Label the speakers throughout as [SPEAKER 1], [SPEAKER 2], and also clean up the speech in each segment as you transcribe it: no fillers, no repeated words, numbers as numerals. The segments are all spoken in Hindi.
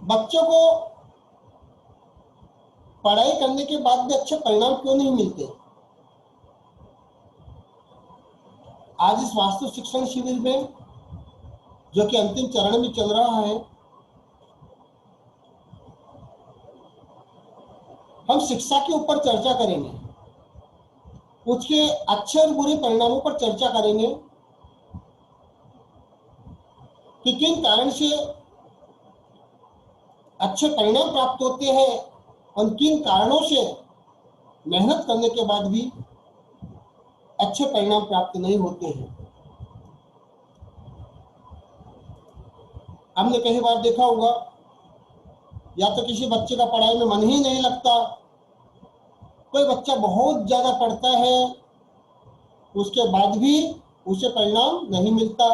[SPEAKER 1] बच्चों को पढ़ाई करने के बाद भी अच्छे परिणाम क्यों नहीं मिलते? आज इस वास्तु शिक्षण शिविर में, जो कि अंतिम चरण में चल रहा है, हम शिक्षा के ऊपर चर्चा करेंगे, उसके अच्छे और बुरे परिणामों पर चर्चा करेंगे कि किन कारण से अच्छे परिणाम प्राप्त होते हैं और किन कारणों से मेहनत करने के बाद भी अच्छे परिणाम प्राप्त नहीं होते हैं। हमने कई बार देखा होगा, या तो किसी बच्चे का पढ़ाई में मन ही नहीं लगता, कोई बच्चा बहुत ज्यादा पढ़ता है, उसके बाद भी उसे परिणाम नहीं मिलता।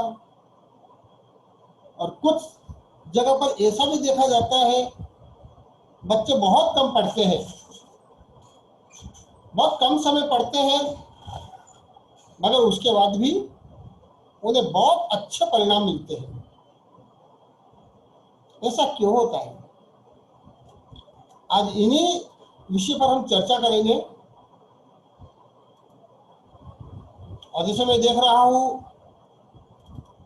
[SPEAKER 1] और कुछ जगह पर ऐसा भी देखा जाता है, बच्चे बहुत कम पढ़ते हैं, बहुत कम समय पढ़ते हैं, मगर उसके बाद भी उन्हें बहुत अच्छे परिणाम मिलते हैं। ऐसा क्यों होता है? आज इन्हीं विषय पर हम चर्चा करेंगे। और जैसे मैं देख रहा हूं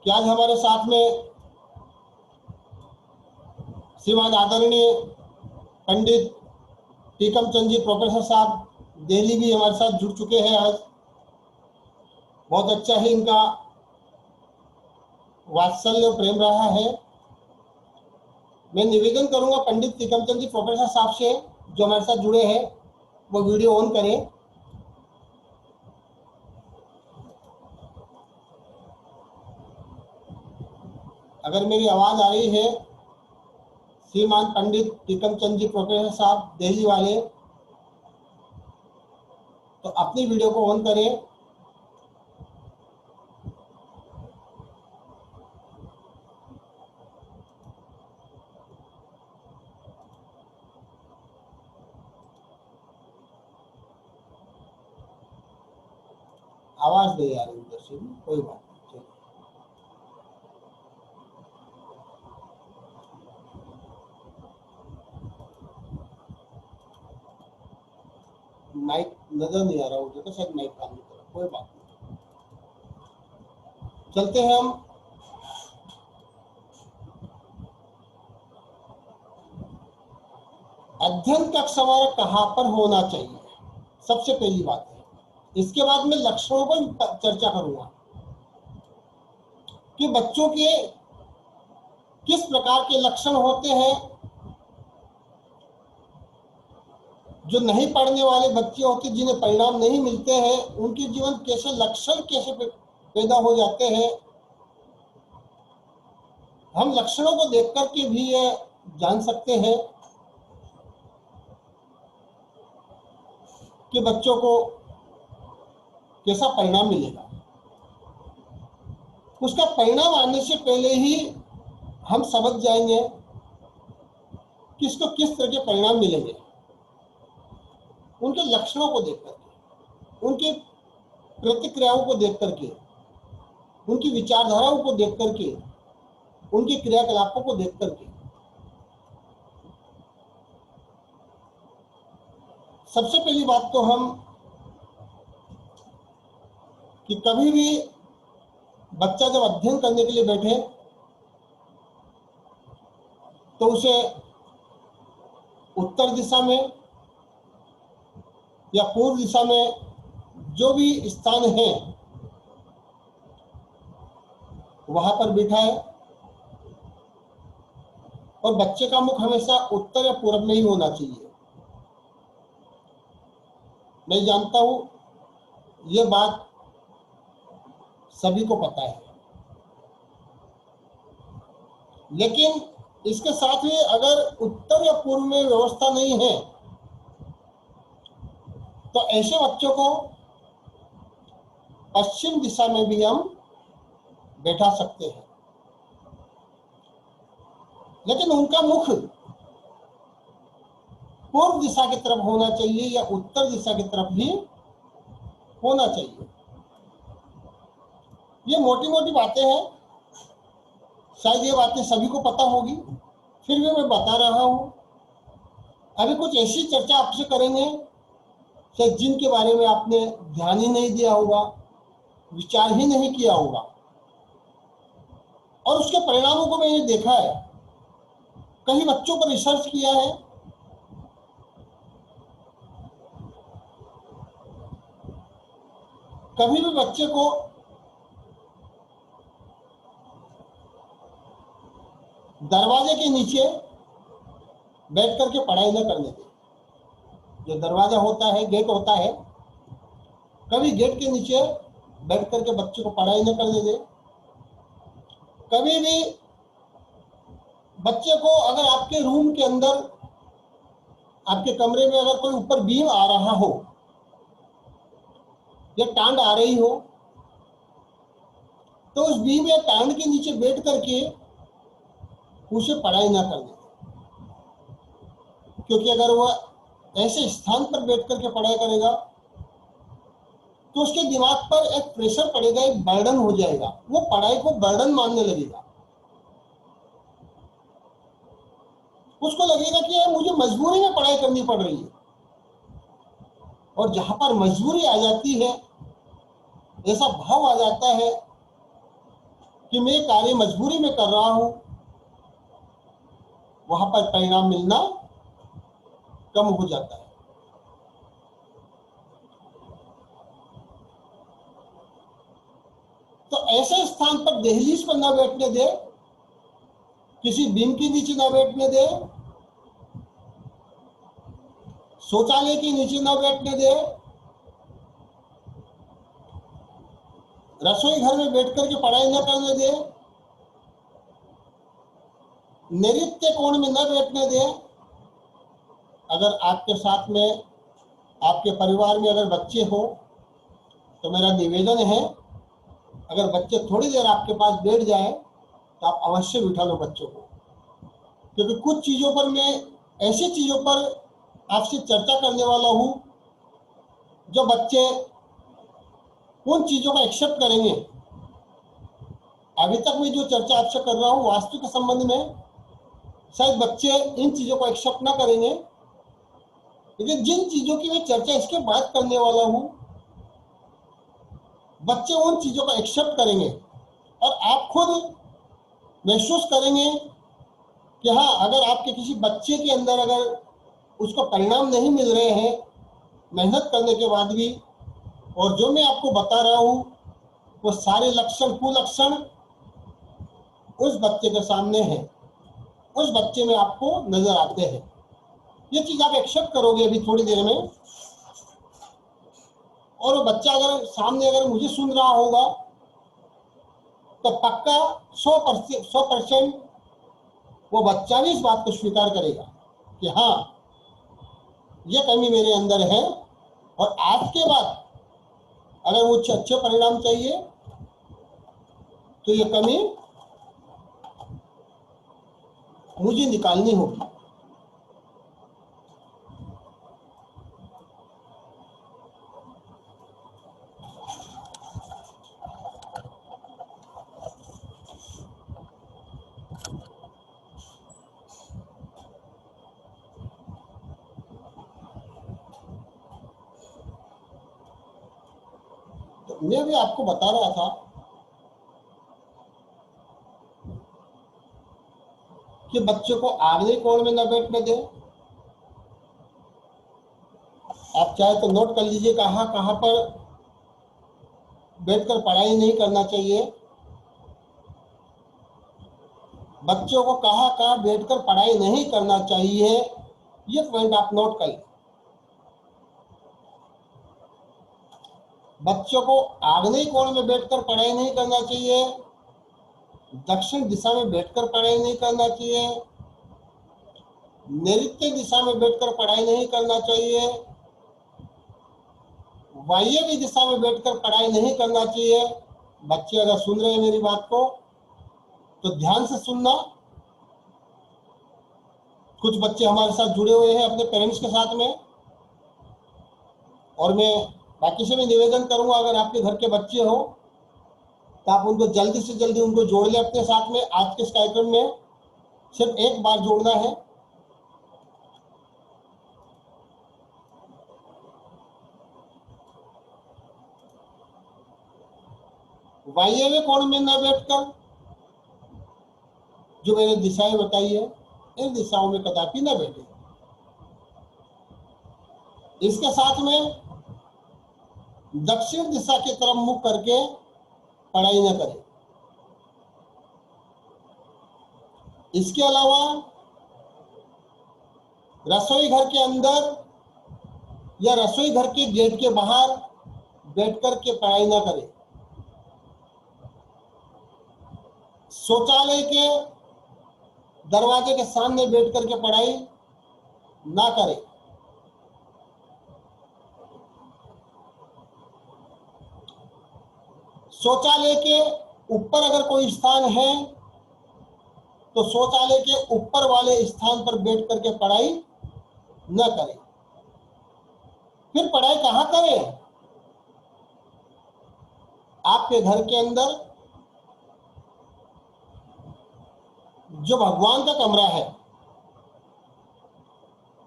[SPEAKER 1] कि आज हमारे साथ में श्रीमान आदरणीय पंडित टीकम चंद जी प्रोफेसर साहब दिल्ली भी हमारे साथ जुड़ चुके हैं। आज बहुत अच्छा ही इनका वात्सल्य प्रेम रहा है। मैं निवेदन करूंगा पंडित टीकम चंद जी प्रोफेसर साहब से, जो हमारे साथ जुड़े हैं, वो वीडियो ऑन करें। अगर मेरी आवाज आ रही है, श्रीमान पंडित टीकम चंद जी प्रोफेसर साहब दिल्ली वाले, तो अपनी वीडियो को ऑन करें। आवाज नहीं आ रही उधर से भी, कोई बात नहीं। माइक नजर नहीं आ रहा मुझे, तो शायद माइक काम नहीं कर रहा, कोई बात नहीं। चलते हैं हम। अध्ययन कक्ष हमारा कहाँ पर होना चाहिए, सबसे पहली बात है। इसके बाद मैं लक्षणों पर चर्चा करूंगा कि बच्चों के किस प्रकार के लक्षण होते हैं। जो नहीं पढ़ने वाले बच्चे होते, जिन्हें परिणाम नहीं मिलते हैं, उनके जीवन कैसे लक्षण कैसे पैदा हो जाते हैं, हम लक्षणों को देख करके भी ये जान सकते हैं कि बच्चों को कैसा परिणाम मिलेगा। उसका परिणाम आने से पहले ही हम समझ जाएंगे कि इसको किस तरह के परिणाम मिलेंगे। उनके लक्षणों को देख करके, उनकी प्रतिक्रियाओं को देख करके, उनकी विचारधाराओं को देख करके, उनके क्रियाकलापों को देख करके। सबसे पहली बात तो हम कि कभी भी बच्चा जब अध्ययन करने के लिए बैठे तो उसे उत्तर दिशा में या पूर्व दिशा में जो भी स्थान है वहां पर बिठाए, और बच्चे का मुख हमेशा उत्तर या पूर्व में ही होना चाहिए। मैं जानता हूं यह बात सभी को पता है, लेकिन इसके साथ ही अगर उत्तर या पूर्व में व्यवस्था नहीं है तो ऐसे बच्चों को पश्चिम दिशा में भी हम बैठा सकते हैं। लेकिन उनका मुख पूर्व दिशा की तरफ होना चाहिए या उत्तर दिशा की तरफ ही होना चाहिए। ये मोटी मोटी बातें हैं, शायद ये बातें सभी को पता होगी, फिर भी मैं बता रहा हूं, अभी कुछ ऐसी चर्चा आपसे करेंगे शायद जिनके बारे में आपने ध्यान ही नहीं दिया होगा, विचार ही नहीं किया होगा, और उसके परिणामों को मैंने देखा है। कई बच्चों पर रिसर्च किया है, कभी भी बच्चे को दरवाजे के नीचे बैठ करके पढ़ाई न करने दें। जो दरवाजा होता है, गेट होता है, कभी गेट के नीचे बैठ करके बच्चे को पढ़ाई न करने दें। कभी भी बच्चे को अगर आपके रूम के अंदर, आपके कमरे में अगर कोई ऊपर बीम आ रहा हो या टांड आ रही हो, तो उस बीम या टांड के नीचे बैठ करके उसे पढ़ाई ना करने, क्योंकि अगर वह ऐसे स्थान पर बैठ करके पढ़ाई करेगा तो उसके दिमाग पर एक प्रेशर पड़ेगा, एक बर्डन हो जाएगा, वो पढ़ाई को बर्डन मानने लगेगा। उसको लगेगा कि यार मुझे मजबूरी में पढ़ाई करनी पड़ रही है। और जहां पर मजबूरी आ जाती है, ऐसा भाव आ जाता है कि मैं कार्य मजबूरी में कर रहा हूं, वहां पर परिणाम मिलना कम हो जाता है। तो ऐसे स्थान पर दहलीज पर न बैठने दे, किसी बीम के नीचे न बैठने दे, शौचालय के नीचे न बैठने दे, रसोई घर में बैठ करके पढ़ाई न करने दे, नैऋत्य कोण में न बैठने दे। अगर आपके साथ में, आपके परिवार में अगर बच्चे हो, तो मेरा निवेदन है, अगर बच्चे थोड़ी देर आपके पास बैठ जाए तो आप अवश्य बिठा लो बच्चों को, क्योंकि कुछ चीजों पर मैं, ऐसी चीजों पर आपसे चर्चा करने वाला हूं जो बच्चे उन चीजों को एक्सेप्ट करेंगे। अभी तक मैं जो चर्चा आपसे कर रहा हूं वास्तु के संबंध में, शायद बच्चे इन चीजों को एक्सेप्ट ना करेंगे, लेकिन जिन चीजों की मैं चर्चा इसके बाद करने वाला हूं, बच्चे उन चीजों को एक्सेप्ट करेंगे और आप खुद महसूस करेंगे कि हाँ, अगर आपके किसी बच्चे के अंदर अगर उसको परिणाम नहीं मिल रहे हैं मेहनत करने के बाद भी, और जो मैं आपको बता रहा हूं वो सारे लक्षण, कुलक्षण उस बच्चे के सामने है, उस बच्चे में आपको नजर आते हैं। ये चीज आप एक्सेप्ट करोगे अभी थोड़ी देर में, और वो बच्चा अगर सामने अगर मुझे सुन रहा होगा तो पक्का 100% वो बच्चा भी इस बात को स्वीकार करेगा कि हाँ, ये कमी मेरे अंदर है, और आज के बाद अगर मुझे अच्छे परिणाम चाहिए तो ये कमी मुझे निकालनी होगी। तो मैं भी आपको बता रहा था कि बच्चों को आग्नेय कोण में न बैठने दें। आप चाहे तो नोट कर लीजिए कहाँ कहाँ पर बैठकर पढ़ाई नहीं करना चाहिए, बच्चों को कहाँ कहाँ बैठकर पढ़ाई नहीं करना चाहिए, ये पॉइंट आप नोट कर लें। बच्चों को आग्नेय कोण में बैठकर पढ़ाई नहीं करना चाहिए, दक्षिण दिशा में बैठकर पढ़ाई नहीं करना चाहिए, नैऋत्य दिशा में बैठकर पढ़ाई नहीं करना चाहिए, वायव्य दिशा में बैठकर पढ़ाई नहीं करना चाहिए। बच्चे अगर सुन रहे हैं मेरी बात को तो ध्यान से सुनना। कुछ बच्चे हमारे साथ जुड़े हुए हैं अपने पेरेंट्स के साथ में, और मैं बाकी से भी निवेदन करूंगा, अगर आपके घर के बच्चे हो तो आप उनको जल्दी से जल्दी उनको जोड़ लें अपने साथ में आज के इस कार्यक्रम में। सिर्फ एक बार जोड़ना है। वायव्य कोण में न बैठकर जो मैंने दिशाएं बताई है, इन दिशाओं में कदापि न बैठे। इसके साथ में दक्षिण दिशा की तरफ मुख करके पढ़ाई न करें। इसके अलावा रसोई घर के अंदर या रसोई घर के गेट के बाहर बैठ कर के पढ़ाई न करें। शौचालय के दरवाजे के सामने बैठ कर के पढ़ाई ना करें। शौचालय के ऊपर अगर कोई स्थान है तो शौचालय के ऊपर वाले स्थान पर बैठ करके पढ़ाई न करें। फिर पढ़ाई कहाँ करें? आपके घर के अंदर जो भगवान का कमरा है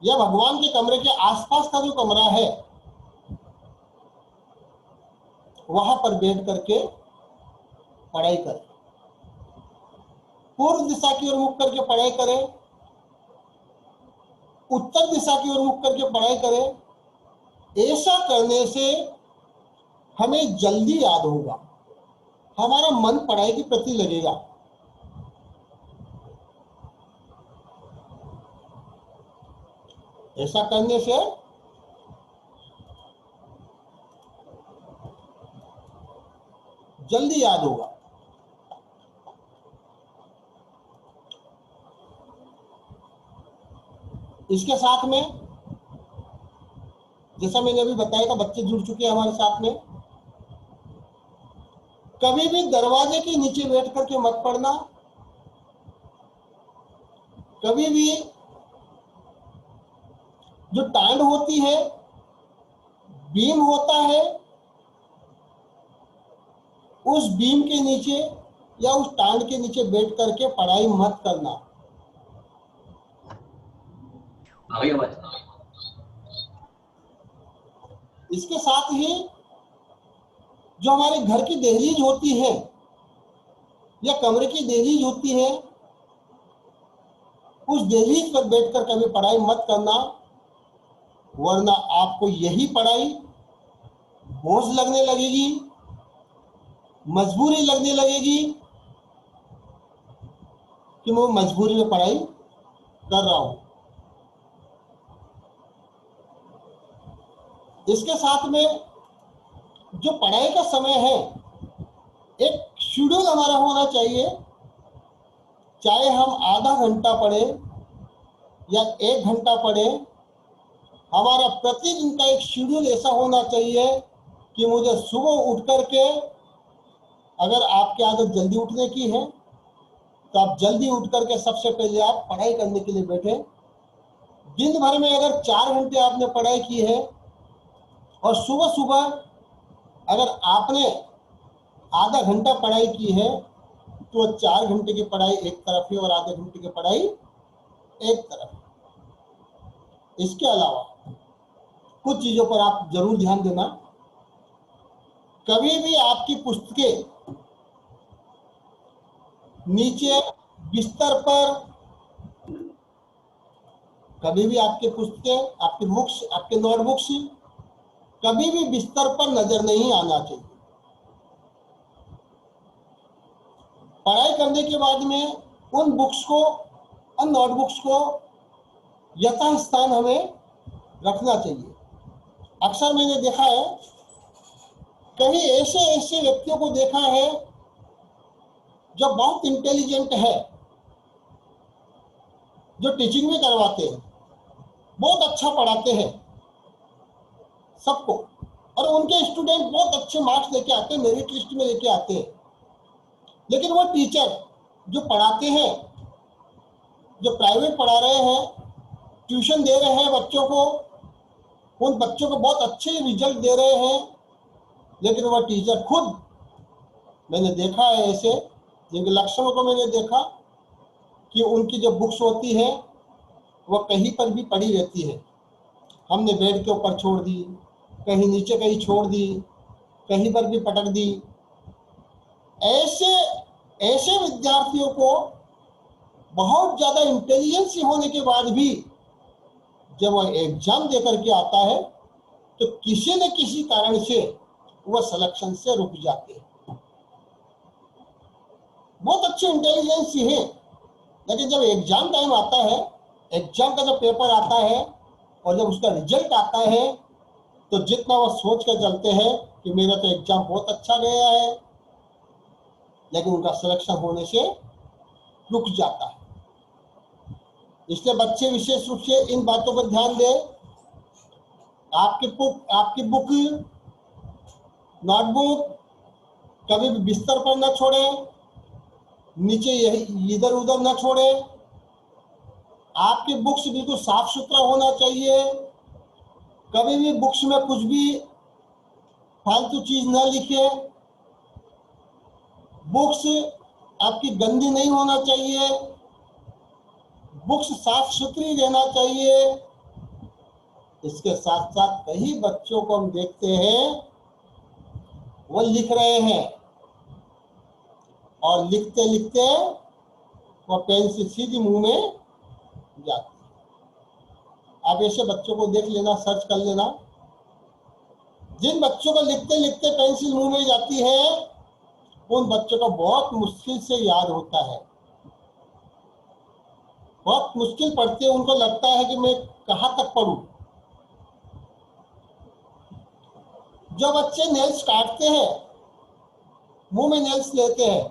[SPEAKER 1] या भगवान के कमरे के आसपास का जो कमरा है वहां पर बैठ करके पढ़ाई करें। पूर्व दिशा की ओर मुख करके पढ़ाई करें, उत्तर दिशा की ओर मुख करके पढ़ाई करें। ऐसा करने से हमें जल्दी याद होगा, हमारा मन पढ़ाई के प्रति लगेगा। ऐसा करने से जल्दी याद होगा। इसके साथ में जैसा मैंने अभी बताया था, बच्चे जुड़ चुके हैं हमारे साथ में। कभी भी दरवाजे के नीचे बैठ करके मत पढ़ना। कभी भी जो टांड होती है, बीम होता है, उस बीम के नीचे या उस टांड के नीचे बैठ करके पढ़ाई मत करना। इसके साथ ही जो हमारे घर की दहलीज होती है या कमरे की दहलीज होती है, उस दहलीज पर बैठकर कभी पढ़ाई मत करना, वरना आपको यही पढ़ाई बोझ लगने लगेगी, मजबूरी लगने लगेगी कि मैं मजबूरी में पढ़ाई कर रहा हूं। इसके साथ में जो पढ़ाई का समय है, एक शेड्यूल हमारा होना चाहिए। चाहे हम आधा घंटा पढ़े या 1 घंटा पढ़े, हमारा प्रतिदिन का एक शेड्यूल ऐसा होना चाहिए कि मुझे सुबह उठ करके, अगर आपकी आदत जल्दी उठने की है तो आप जल्दी उठ करके सबसे पहले आप पढ़ाई करने के लिए बैठे। दिन भर में अगर 4 घंटे आपने पढ़ाई की है और सुबह सुबह अगर आपने आधा घंटा पढ़ाई की है तो 4 घंटे की पढ़ाई एक तरफ है और आधे घंटे की पढ़ाई एक तरफ। इसके अलावा कुछ चीजों पर आप जरूर ध्यान देना। कभी भी आपकी पुस्तकें नीचे बिस्तर पर, कभी भी आपके पुस्तकें, आपकी बुक्स, आपके नोटबुक्स कभी भी बिस्तर पर नजर नहीं आना चाहिए। पढ़ाई करने के बाद में उन बुक्स को, उन नोटबुक्स को यथास्थान हमें रखना चाहिए। अक्सर मैंने देखा है, कहीं ऐसे ऐसे व्यक्तियों को देखा है जो बहुत इंटेलिजेंट है, जो टीचिंग भी करवाते हैं, बहुत अच्छा पढ़ाते हैं सबको, और उनके स्टूडेंट बहुत अच्छे मार्क्स लेके आते हैं, मेरिट लिस्ट में लेके आते हैं। लेकिन वो टीचर जो पढ़ाते हैं, जो प्राइवेट पढ़ा रहे हैं, ट्यूशन दे रहे हैं बच्चों को, उन बच्चों को बहुत अच्छे रिजल्ट दे रहे हैं, लेकिन वह टीचर खुद, मैंने देखा है ऐसे जिनके लक्षणों को मैंने देखा, कि उनकी जो बुक्स होती है वह कहीं पर भी पड़ी रहती है। हमने बेड के ऊपर छोड़ दी, कहीं नीचे कहीं छोड़ दी, कहीं पर भी पटक दी। ऐसे ऐसे विद्यार्थियों को बहुत ज़्यादा इंटेलिजेंस होने के बाद भी जब वह एग्जाम देकर के आता है तो किसी न किसी कारण से वह सिलेक्शन से रुक जाते हैं। बहुत अच्छे इंटेलिजेंस है, लेकिन जब एग्जाम टाइम आता है, एग्जाम का जब पेपर आता है और जब उसका रिजल्ट आता है तो जितना वह सोच कर चलते हैं कि मेरा तो एग्जाम बहुत अच्छा गया है, लेकिन उनका सिलेक्शन होने से रुक जाता है। इसलिए बच्चे विशेष रूप से इन बातों पर ध्यान दें। आपकी बुक, नोटबुक कभी भी बिस्तर पर न छोड़ें, नीचे यही इधर उधर न छोड़ें। आपकी बुक्स बिल्कुल साफ सुथरा होना चाहिए। कभी भी बुक्स में कुछ भी फालतू चीज न लिखे। बुक्स आपकी गंदी नहीं होना चाहिए, बुक्स साफ सुथरी रहना चाहिए। इसके साथ साथ कई बच्चों को हम देखते हैं वो लिख रहे हैं और लिखते लिखते वो पेंसिल सीधी मुंह में जाती है। आप ऐसे बच्चों को देख लेना, सर्च कर लेना। जिन बच्चों को लिखते लिखते पेंसिल मुंह में जाती है उन बच्चों को बहुत मुश्किल से याद होता है, बहुत मुश्किल पढ़ते हैं। उनको लगता है कि मैं कहां तक पढ़ूं। जो बच्चे नेल्स काटते हैं, मुंह में नेल्स लेते हैं,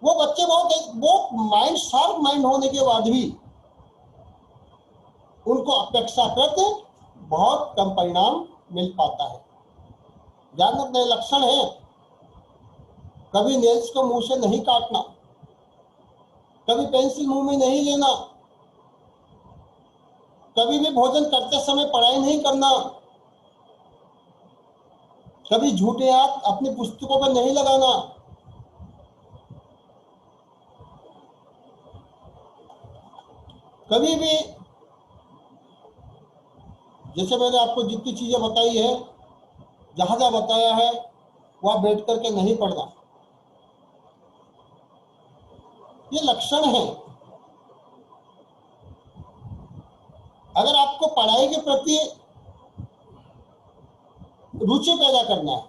[SPEAKER 1] वो बच्चे बहुत माइंड शार्प माइंड होने के बाद भी उनको अपेक्षाकृत बहुत कम परिणाम मिल पाता है। ध्यान रखना लक्षण है, कभी नेल्स को मुंह से नहीं काटना, कभी पेंसिल मुंह में नहीं लेना, कभी भी भोजन करते समय पढ़ाई नहीं करना, कभी झूठे हाथ अपनी पुस्तकों पर नहीं लगाना। कभी भी, जैसे मैंने आपको जितनी चीजें बताई है, जहां जहां बताया है वहां बैठ करके नहीं पढ़ना। ये लक्षण है। अगर आपको पढ़ाई के प्रति रुचि पैदा करना है,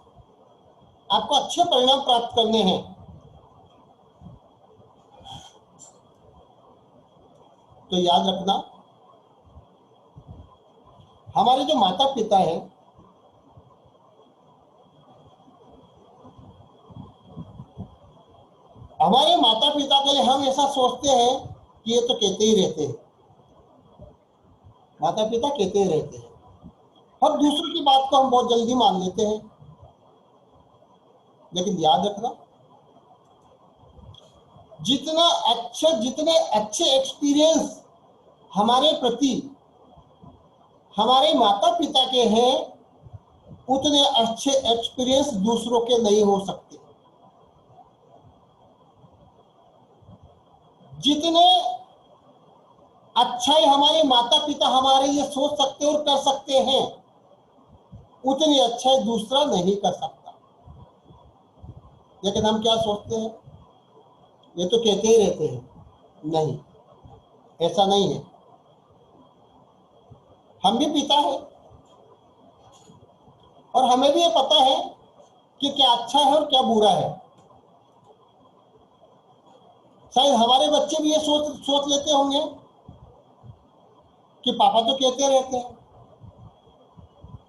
[SPEAKER 1] आपको अच्छे परिणाम प्राप्त करने हैं, तो याद रखना हमारे जो माता पिता हैं हमारे माता पिता के लिए हम ऐसा सोचते हैं कि ये तो कहते ही रहते हैं, माता पिता कहते ही रहते हैं, और दूसरों की बात को हम बहुत जल्दी मान लेते हैं। लेकिन याद रखना, जितने अच्छे एक्सपीरियंस हमारे प्रति हमारे माता पिता के हैं, उतने अच्छे एक्सपीरियंस दूसरों के नहीं हो सकते। जितने अच्छाई हमारे माता पिता हमारे लिए सोच सकते और कर सकते हैं, उतनी अच्छाई दूसरा नहीं कर सकता। लेकिन हम क्या सोचते हैं, ये तो कहते ही रहते हैं। नहीं, ऐसा नहीं है। हम भी पिता है और हमें भी ये पता है कि क्या अच्छा है और क्या बुरा है। शायद हमारे बच्चे भी ये सोच लेते होंगे कि पापा तो कहते रहते हैं,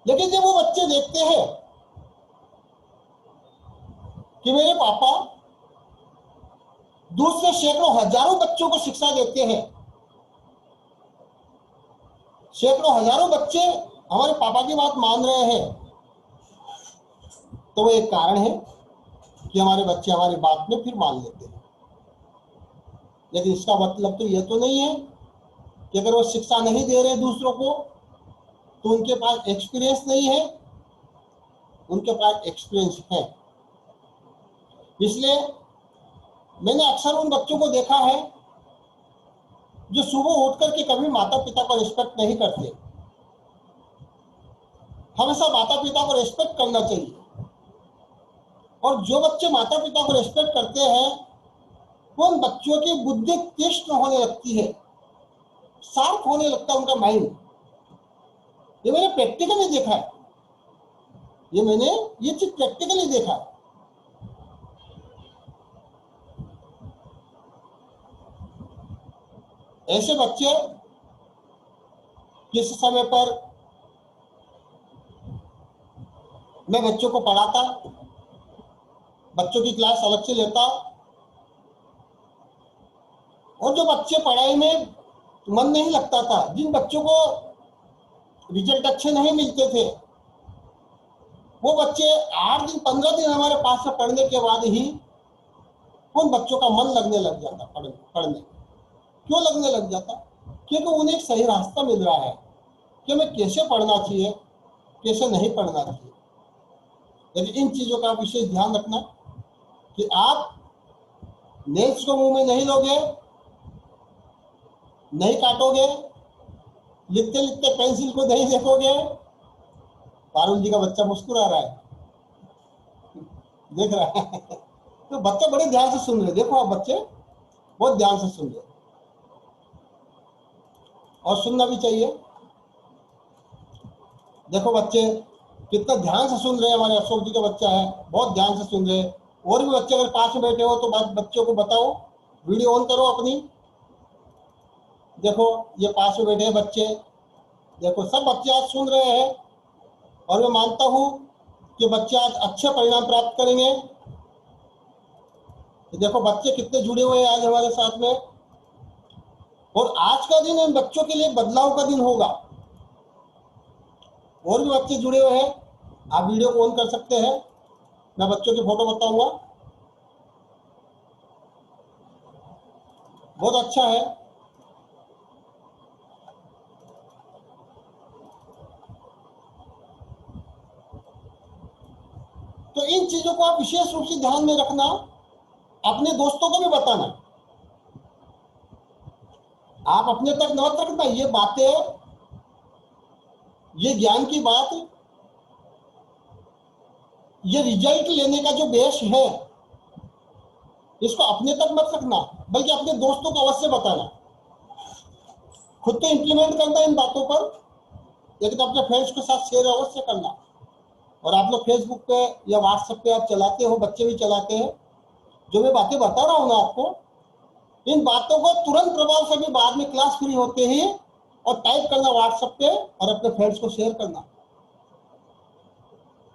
[SPEAKER 1] लेकिन जब वो बच्चे देखते हैं कि मेरे पापा दूसरे सैकड़ों हजारों बच्चों को शिक्षा देते हैं, सैकड़ों हजारों बच्चे हमारे पापा की बात मान रहे हैं, तो वो एक कारण है कि हमारे बच्चे हमारी बात में फिर मान लेते हैं। लेकिन इसका मतलब तो ये तो नहीं है कि अगर वो शिक्षा नहीं दे रहे दूसरों को तो उनके पास एक्सपीरियंस नहीं है। उनके पास एक्सपीरियंस है। इसलिए मैंने अक्सर उन बच्चों को देखा है जो सुबह उठ करके कभी माता पिता को रिस्पेक्ट नहीं करते। हमेशा माता पिता को रिस्पेक्ट करना चाहिए। और जो बच्चे माता पिता को रिस्पेक्ट करते हैं, उन बच्चों की बुद्धि तीक्ष्ण होने लगती है, शार्प होने लगता है उनका माइंड। ये मैंने प्रैक्टिकली देखा है, ये चीज प्रैक्टिकली देखा है। ऐसे बच्चे किस समय पर मैं बच्चों को पढ़ाता, बच्चों की क्लास अलग से लेता, और जो बच्चे पढ़ाई में मन नहीं लगता था, जिन बच्चों को रिजल्ट अच्छे नहीं मिलते थे, वो बच्चे 8 दिन 15 दिन हमारे पास से पढ़ने के बाद ही उन बच्चों का मन लगने लग जाता पढ़ने। क्यों लगने लग जाता? क्योंकि उन्हें एक सही रास्ता मिल रहा है कि हमें कैसे पढ़ना चाहिए, कैसे नहीं पढ़ना चाहिए। लेकिन इन चीजों का विशेष ध्यान रखना कि आप नेल्स को मुंह में नहीं लोगे, नहीं काटोगे, लिखते लिखते पेंसिल को नहीं देखोगे। पारुल जी का बच्चा मुस्कुरा रहा है, देख रहा है। तो बच्चे बड़े ध्यान से सुन रहे, देखो आप बच्चे बहुत ध्यान से सुन रहे, और सुनना भी चाहिए। देखो बच्चे कितना ध्यान से सुन रहे हैं। हमारे अशोक जी का बच्चा है, बहुत ध्यान से सुन रहे हैं। और भी बच्चे अगर पास में बैठे हो तो बच्चों को बताओ, वीडियो ऑन करो अपनी। देखो ये पास में बैठे हैं बच्चे, देखो सब बच्चे आज सुन रहे हैं, और मैं मानता हूं कि बच्चे आज अच्छे परिणाम प्राप्त करेंगे। तो देखो बच्चे कितने जुड़े हुए हैं आज हमारे साथ में। और आज का दिन इन बच्चों के लिए बदलाव का दिन होगा। और भी बच्चे जुड़े हुए हैं, आप वीडियो को ऑन कर सकते हैं, मैं बच्चों की फोटो बताऊंगा। बहुत अच्छा है। तो इन चीजों को आप विशेष रूप से ध्यान में रखना, अपने दोस्तों को भी बताना। आप अपने तक न रखना ये बातें, ये ज्ञान की बात, ये रिजल्ट लेने का जो बेस है, इसको अपने तक मत रखना, बल्कि अपने दोस्तों को अवश्य बताना। खुद तो इंप्लीमेंट करना इन बातों पर, लेकिन अपने फ्रेंड्स के साथ शेयर अवश्य करना। और आप लोग फेसबुक पे या व्हाट्सएप पे आप चलाते हो, बच्चे भी चलाते हैं, जो मैं बातें बता रहा हूँ ना आपको, इन बातों को तुरंत प्रभाव से भी बाद में क्लास फ्री होते ही और टाइप करना व्हाट्सएप पे, और अपने फ्रेंड्स को शेयर करना,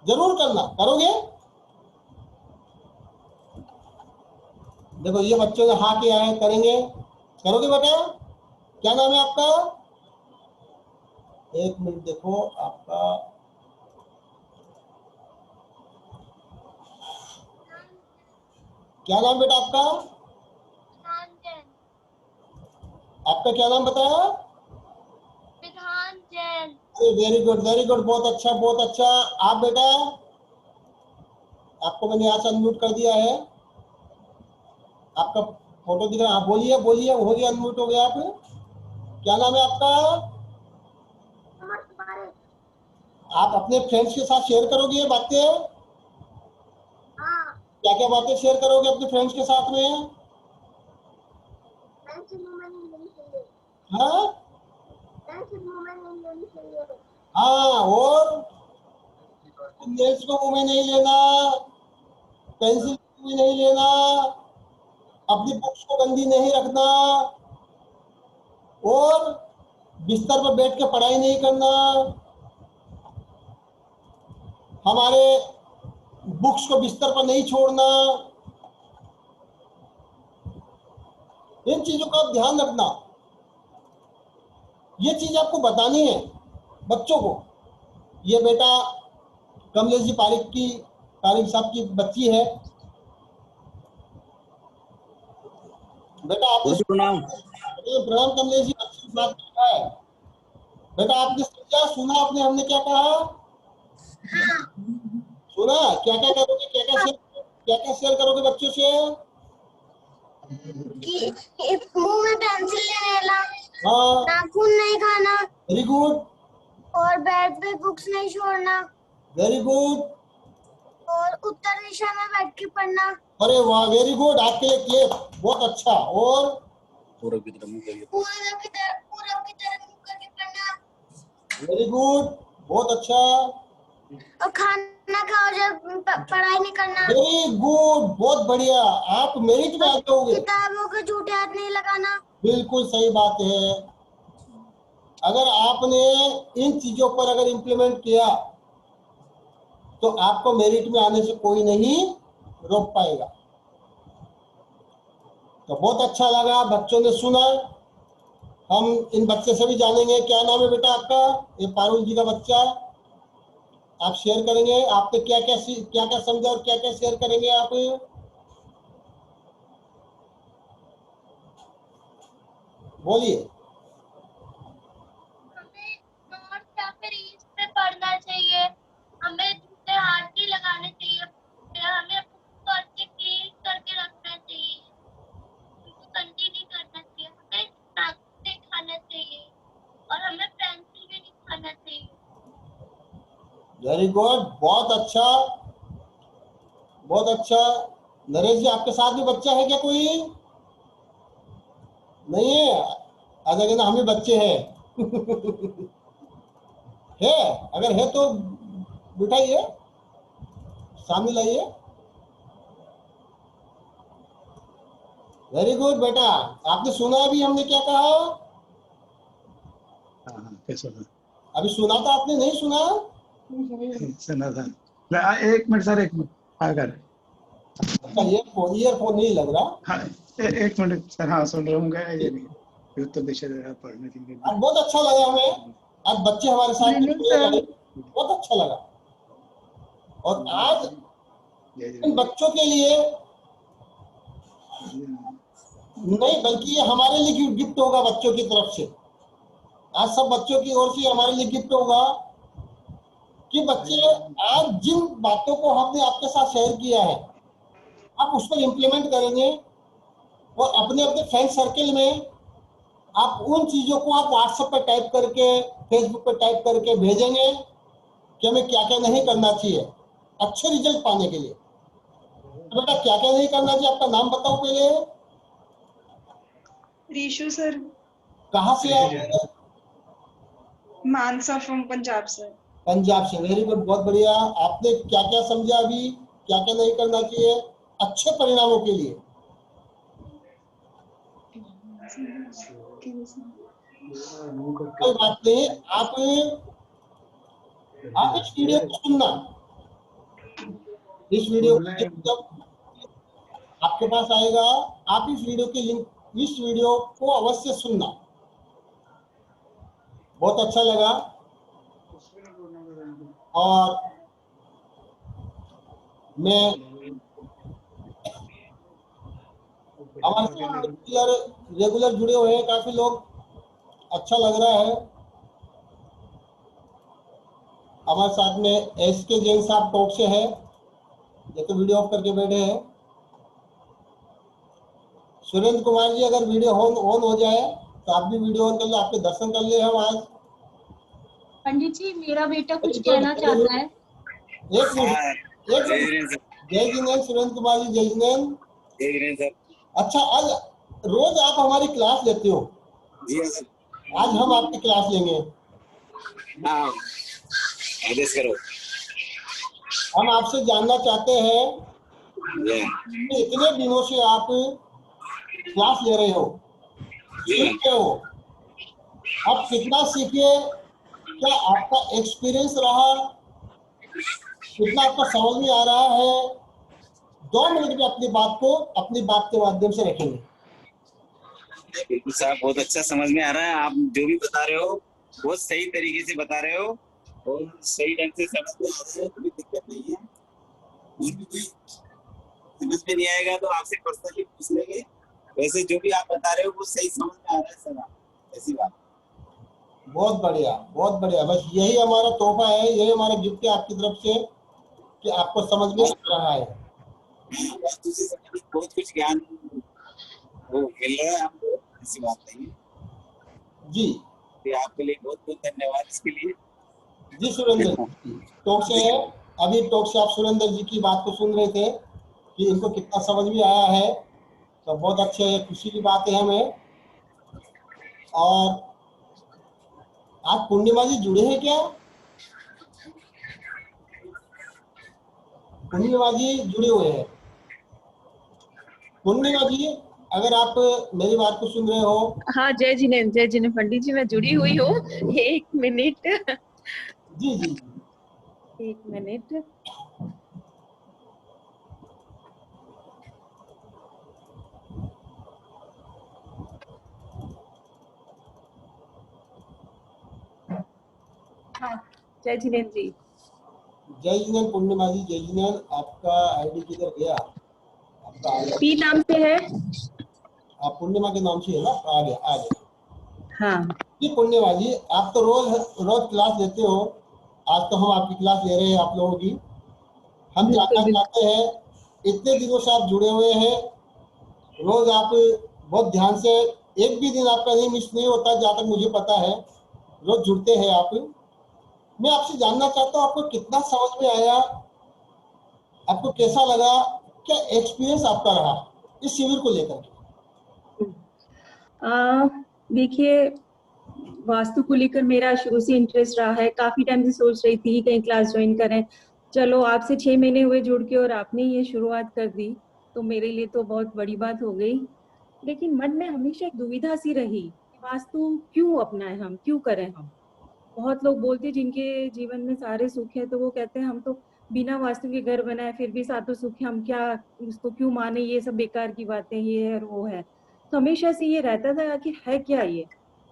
[SPEAKER 1] जरूर करना। करोगे? देखो ये बच्चों ने हाँ किया है, करेंगे, करोगे बेटा? क्या नाम है आपका? एक मिनट, देखो आपका क्या नाम बेटा आपका? आपका क्या नाम बताया?
[SPEAKER 2] विधान Jain.
[SPEAKER 1] Very good, very good, बहुत अच्छा, बहुत अच्छा। आप बेटा? आपको मैंने यहाँ से अनम्यूट कर दिया है, आपका फोटो दिख रहा है। बोलिए बोलिए, हो गया, अनम्यूट हो गया आप। क्या नाम है आपका? आप अपने फ्रेंड्स के साथ शेयर करोगे ये बातें? क्या क्या बातें शेयर करोगे अपने फ्रेंड्स के साथ में? हाँ हाँ, और नेल्स को मुंह में नहीं लेना, पेंसिल को मुंह में नहीं लेना, अपनी बुक्स को गंदी नहीं रखना, और बिस्तर पर बैठ के पढ़ाई नहीं करना, हमारे बुक्स को बिस्तर पर नहीं छोड़ना। इन चीजों का ध्यान रखना, ये चीज आपको बतानी है बच्चों को। ये बेटा कमलेश जी पारिक साहब की बच्ची है। बेटा आपने
[SPEAKER 3] प्रणाम।
[SPEAKER 1] प्रणाम कमलेश जी, अच्छी बात है। बेटा आपने समझा, सुना आपने हमने क्या कहा? सुना? क्या क्या करोगे, क्या क्या शेयर करोगे बच्चों से?
[SPEAKER 2] कि मुंह में पेंसिल नहीं लेना,
[SPEAKER 1] हाँ,
[SPEAKER 2] नाखून नहीं खाना,
[SPEAKER 1] वेरी गुड,
[SPEAKER 2] और बेड पे बुक्स नहीं छोड़ना,
[SPEAKER 1] वेरी गुड।
[SPEAKER 2] और उत्तर दिशा में बैठ के पढ़ना।
[SPEAKER 1] अरे वाह, वेरी गुड, आपके लिए क्लियर, बहुत अच्छा। और
[SPEAKER 3] पूरब की तरफ मुंह करिए।
[SPEAKER 2] पूरब की तरफ मुंह करके पढ़ना।
[SPEAKER 1] वेरी गुड, बहुत अच्छा,
[SPEAKER 2] और खाना खाओ जब पढ़ाई नहीं करना।
[SPEAKER 1] वेरी गुड, बहुत बढ़िया, आप मेरिट में आ जाओगे।
[SPEAKER 2] किताबों के झूठे हाथ नहीं लगाना।
[SPEAKER 1] बिल्कुल सही बात है। अगर आपने इन चीजों पर अगर इम्प्लीमेंट किया तो आपको मेरिट में आने से कोई नहीं रोक पाएगा। तो बहुत अच्छा लगा, बच्चों ने सुना। हम इन बच्चे से भी जानेंगे, क्या नाम है बेटा आपका? ये पारुल जी का बच्चा, आप शेयर करेंगे, आपने क्या क्या समझा और क्या क्या शेयर करेंगे आप? बोलिए।
[SPEAKER 2] हमें नोट्स या फिर रील्स पे पढ़ना चाहिए, हमें झूठे हाथ नहीं लगाने चाहिए, हमें बुक को अच्छे क्लीन करके रखना चाहिए, उनको गंदी नहीं करना चाहिए, हमें नाखून नहीं खाना चाहिए, और हमें पेंसिल भी नहीं खाना चाहिए।
[SPEAKER 1] वेरी गुड, बहुत अच्छा, बहुत अच्छा। नरेश जी, आपके साथ भी बच्चा है क्या कोई? नहीं है? आ जाएगा ना, हम भी बच्चे हैं। है? अगर है तो बिठाइए, सामने लाइए। वेरी गुड बेटा, आपने सुना अभी हमने क्या कहा?
[SPEAKER 3] हाँ कैसा था?
[SPEAKER 1] अभी सुना था आपने, नहीं सुना?
[SPEAKER 3] सुना था। एक मिनट सर, एक मिनट अगर
[SPEAKER 1] अच्छा, ईयरफोन नहीं लग रहा।
[SPEAKER 3] हाँ एक मिनट सर, हाँ सुन रहा हूँ। ये नहीं उत्तर दिशा पढ़ने के लिए।
[SPEAKER 1] आज बहुत अच्छा लगा हमें, आज बच्चे हमारे साथ में जुड़े रहे, बहुत अच्छा लगा। और आज इन बच्चों के लिए नहीं, बल्कि ये हमारे लिए गिफ्ट होगा बच्चों की तरफ से। आज सब बच्चों की ओर से हमारे लिए गिफ्ट होगा कि बच्चे आज जिन बातों को हमने आपके साथ शेयर किया है, आप उस पर इम्प्लीमेंट करेंगे और अपने अपने फ्रेंड सर्कल में आप उन चीजों को आप व्हाट्सएप पर टाइप करके, फेसबुक पर टाइप करके भेजेंगे कि हमें क्या क्या नहीं करना चाहिए अच्छे रिजल्ट पाने के लिए। तो बेटा, क्या क्या नहीं करना चाहिए, आपका नाम बताओ पहले।
[SPEAKER 4] रीशु सर,
[SPEAKER 1] कहाँ से आए?
[SPEAKER 4] मानसा फ्रॉम पंजाब सर।
[SPEAKER 1] पंजाब से, वेरी गुड, बहुत बढ़िया। आपने क्या क्या समझा अभी, क्या क्या नहीं करना चाहिए अच्छे परिणामों के लिए? कोई बात नहीं, आप इस वीडियो को सुनना, इस वीडियो को जब आपके पास आएगा, आप इस वीडियो की लिंक, इस वीडियो को अवश्य सुनना। बहुत अच्छा लगा। और मैं हमारे रेगुलर जुड़े हुए हैं काफी लोग, अच्छा लग रहा है। हमारे साथ में एस के जैन साहब टॉप से है, ये तो वीडियो ऑफ करके बैठे हैं। सुरेंद्र कुमार जी, अगर वीडियो ऑन हो जाए तो आप भी वीडियो ऑन कर ले, आपके दर्शन कर ले हम आज।
[SPEAKER 5] पंडित जी, मेरा बेटा कुछ कहना चाहता है।
[SPEAKER 1] एक मिनट। जय जिनेन्द्र, सुरेंद्र कुमार जी, जय जिनेन्द्र। अच्छा, आज रोज आप हमारी क्लास लेते हो? आज हम आपकी क्लास लेंगे।
[SPEAKER 6] आदेश करो।
[SPEAKER 1] हम आपसे जानना चाहते हैं कि इतने दिनों से आप क्लास ले रहे हो, सीख रहे हो, आप कितना सीखे, क्या आपका एक्सपीरियंस रहा, कितना आपका समझ में आ रहा है? 2 मिनट में अपनी बात के माध्यम से रखेंगे।
[SPEAKER 6] बिल्कुल साहब, बहुत अच्छा समझ में आ रहा है। आप जो भी बता रहे हो बहुत सही तरीके से बता रहे हो और सही ढंग से समझ में आ रहा है, कोई दिक्कत नहीं है। और भी कोई समझ में नहीं आएगा तो आपसे पर्सनली पूछ लेंगे। वैसे जो भी आप बता रहे हो वो सही समझ में आ रहा है सर, ऐसी बात।
[SPEAKER 1] बहुत बढ़िया, बहुत बढ़िया। बस यही हमारा तोहफा है, यही हमारा गिफ्ट है आपकी तरफ से कि आपको समझ में आ रहा है।
[SPEAKER 6] बहुत कुछ ज्ञान वो मिल रहा है आपको, ऐसी बात नहीं है।
[SPEAKER 1] जी
[SPEAKER 6] तो आपके लिए बहुत बहुत धन्यवाद इसके लिए।
[SPEAKER 1] जी सुरेंद्र टॉक से अभी टॉक से आप सुरेंद्र जी की बात को सुन रहे थे कि इनको कितना समझ में आया है, तो बहुत अच्छे खुशी की बात है हमें। और आज पूर्णिमा जी जुड़े हैं क्या? पूर्णिमा जी जुड़े हुए हैं। पूर्णिमा जी अगर आप मेरी बात को सुन रहे हो।
[SPEAKER 7] हाँ जय जिनेंद्र पंडित जी, मैं जुड़ी हुई हूँ। एक मिनट।
[SPEAKER 1] जी जी
[SPEAKER 7] एक मिनट। हाँ जय जिनेंद्र जी।
[SPEAKER 1] जय जिनेंद्र पूर्णिमा जी, जय जिनेंद्र। आपका आईडी किधर गया? आपका आईडी
[SPEAKER 7] पी नाम से है।
[SPEAKER 1] आप पूर्णिमा के नाम से है ना? आ गया आ गया।
[SPEAKER 7] हाँ
[SPEAKER 1] जी पूर्णिमा जी, आप तो रोज रोज क्लास लेते हो, आज तो हम आपकी क्लास ले रहे हैं आप लोगों की। हम जानना चाहते हैं, इतने दिनों से आप जुड़े हुए हैं, रोज आप बहुत ध्यान से, एक भी दिन आपका नहीं मिस नहीं होता, जहाँ तक मुझे पता है रोज जुड़ते हैं आप। मैं आपसे जानना चाहता हूँ, आपको कितना समझ में आया, आपको कैसा लगा, क्या एक्सपीरियंस आपका रहा इस शिविर को लेकर के?
[SPEAKER 7] देखिए, वास्तु को लेकर मेरा शुरू से इंटरेस्ट रहा है। काफी टाइम से सोच रही थी कहीं क्लास ज्वाइन करें। चलो आपसे 6 महीने हुए जुड़ के और आपने ये शुरुआत कर दी, तो मेरे लिए तो बहुत बड़ी बात हो गई। लेकिन मन में हमेशा एक दुविधा सी रही कि वास्तु क्यों अपनाएं, हम क्यों करें। हम बहुत लोग बोलते हैं जिनके जीवन में सारे सुख है, तो वो कहते हैं हम तो बिना वास्तु के घर बनाए फिर भी सातों सुख है, हम क्या उसको क्यों माने, ये सब बेकार की बातें, ये है और वो है। तो हमेशा से ये रहता था आखिर है क्या ये।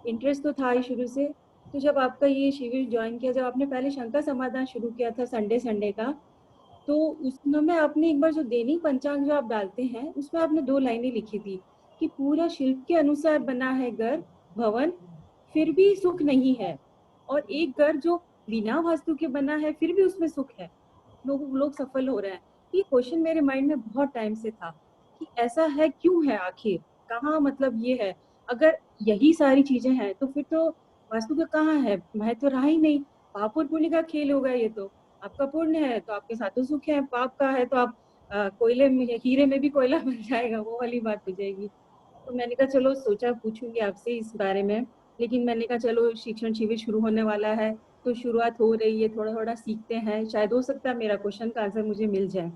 [SPEAKER 7] इंटरेस्ट तो था ही शुरू से। तो जब आपका ये शिविर ज्वाइन किया, जब आपने पहले शंका समाधान शुरू किया था संडे संडे का, तो उसमें आपने एक बार जो दैनिक पंचांग जो आप डालते हैं, उसमें आपने 2 लाइनें लिखी थी कि पूरा शिल्प के अनुसार बना है घर भवन, फिर भी सुख नहीं है। और एक घर जो बिना वास्तु के बना है फिर भी उसमें सुख है, लोग सफल हो रहे हैं। ये क्वेश्चन मेरे माइंड में बहुत टाइम से था कि ऐसा है क्यों है आखिर, कहाँ मतलब ये है। अगर यही सारी चीजें हैं तो फिर तो वास्तु का कहाँ है, मैं तो रहा ही नहीं। पाप और पुण्य का खेल होगा ये तो। आपका पुण्य है तो आपके साथों सुख है, पाप का है तो आप कोयले में, हीरे में भी कोयला बन जाएगा, वो वाली बात हो जाएगी। तो मैंने कहा चलो, सोचा पूछूंगी आपसे इस बारे में। लेकिन मैंने कहा चलो शिक्षण शिविर शुरू होने वाला है, तो शुरुआत हो रही है, थोड़ा थोड़ा सीखते हैं, शायद हो सकता है मेरा क्वेश्चन का आंसर मुझे मिल जाए।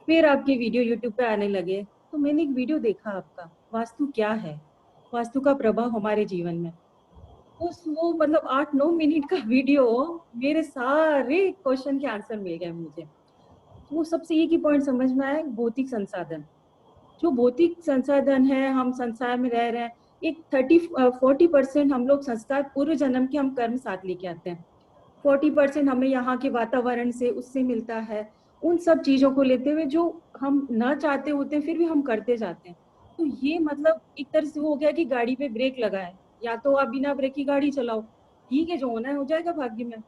[SPEAKER 7] फिर आपके वीडियो यूट्यूब पे आने लगे, तो मैंने एक वीडियो देखा आपका, वास्तु क्या है, वास्तु का प्रभाव हमारे जीवन में। वो मतलब 8-9 मिनट का वीडियो, मेरे सारे क्वेश्चन के आंसर मिल गए मुझे। वो सबसे एक ही पॉइंट समझ में आया, भौतिक संसाधन। जो भौतिक संसाधन है, हम संसार में रह रहे हैं, एक 40% हम लोग संस्कार पूर्व जन्म के हम कर्म साथ लेके आते हैं। 40% हमें यहाँ के वातावरण से उससे मिलता है। उन सब चीजों को लेते हुए जो हम ना चाहते होते हैं फिर भी हम करते जाते हैं। तो ये मतलब एक तरह से वो हो गया कि गाड़ी पे ब्रेक लगा है, या तो आप बिना ब्रेक की गाड़ी चलाओ, ठीक है जो होना है हो जाएगा भाग्य में,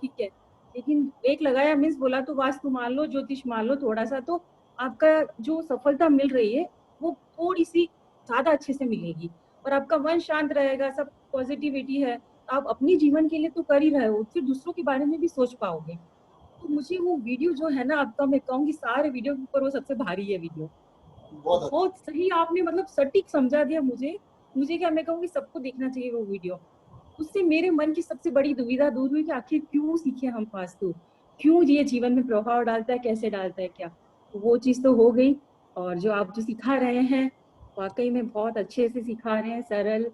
[SPEAKER 7] ठीक है। लेकिन ब्रेक लगाया मीन्स बोला तो वास्तु मान लो, ज्योतिष मान लो थोड़ा सा, तो आपका जो सफलता मिल रही है वो थोड़ी सी ज्यादा अच्छे से मिलेगी। और आपका मन शांत रहेगा, सब पॉजिटिविटी है, आप अपनी जीवन के लिए तो कर ही रहे हो, फिर दूसरों के बारे में भी सोच पाओगे। तो मुझे वो वीडियो जो है ना आपका, मैं कहूँगी सारे वीडियो के ऊपर वो सबसे भारी है वीडियो। बहुत सही आपने मतलब सटीक समझा दिया मुझे क्या, मैं कहूँगी सबको देखना चाहिए वो वीडियो। उससे मेरे मन की सबसे बड़ी दुविधा दूर हुई कि आखिर क्यों सीखे हम वास्तु, क्यों ये जीवन में प्रभाव डालता है, कैसे डालता है क्या। तो वो चीज तो हो गई। और जो आप जो सिखा रहे हैं वाकई में बहुत अच्छे से सिखा रहे हैं, सरल,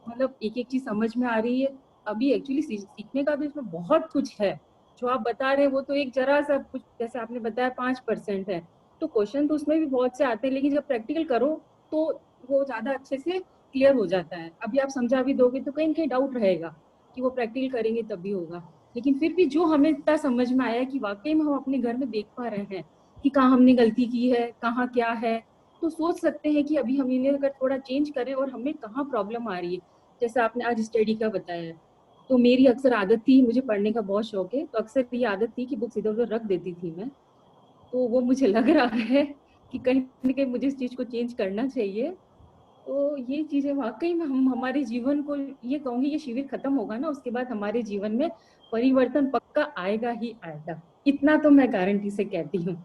[SPEAKER 7] मतलब एक एक चीज समझ में आ रही है। अभी एक्चुअली सीखने का भी इसमें बहुत कुछ है। जो आप बता रहे हैं वो तो एक जरा सा कुछ, जैसे आपने बताया 5% है, तो क्वेश्चन तो उसमें भी बहुत से आते हैं, लेकिन जब प्रैक्टिकल करो तो वो ज्यादा अच्छे से क्लियर हो जाता है। अभी आप समझा भी दोगे तो कहीं कहीं डाउट रहेगा कि वो प्रैक्टिकल करेंगे तब भी होगा। लेकिन फिर भी जो हमें इतना समझ में आया कि वाकई में हम अपने घर में देख पा रहे हैं कि कहाँ हमने गलती की है, कहाँ क्या है, तो सोच सकते हैं कि अभी हम इन्हें अगर थोड़ा चेंज करें और हमें कहाँ प्रॉब्लम आ रही है। जैसे आपने आज स्टडी का बताया, तो मेरी अक्सर आदत थी, मुझे पढ़ने का बहुत शौक है, तो अक्सर ये आदत थी कि बुक्स इधर उधर रख देती थी मैं। तो वो मुझे लग रहा है कि कहीं न कहीं मुझे इस चीज को चेंज करना चाहिए। तो ये चीजें वाकई में हम हमारे जीवन को, ये कहूंगी ये शिविर खत्म होगा ना, उसके बाद हमारे जीवन में परिवर्तन पक्का आएगा ही आएगा, इतना तो मैं गारंटी से कहती हूँ।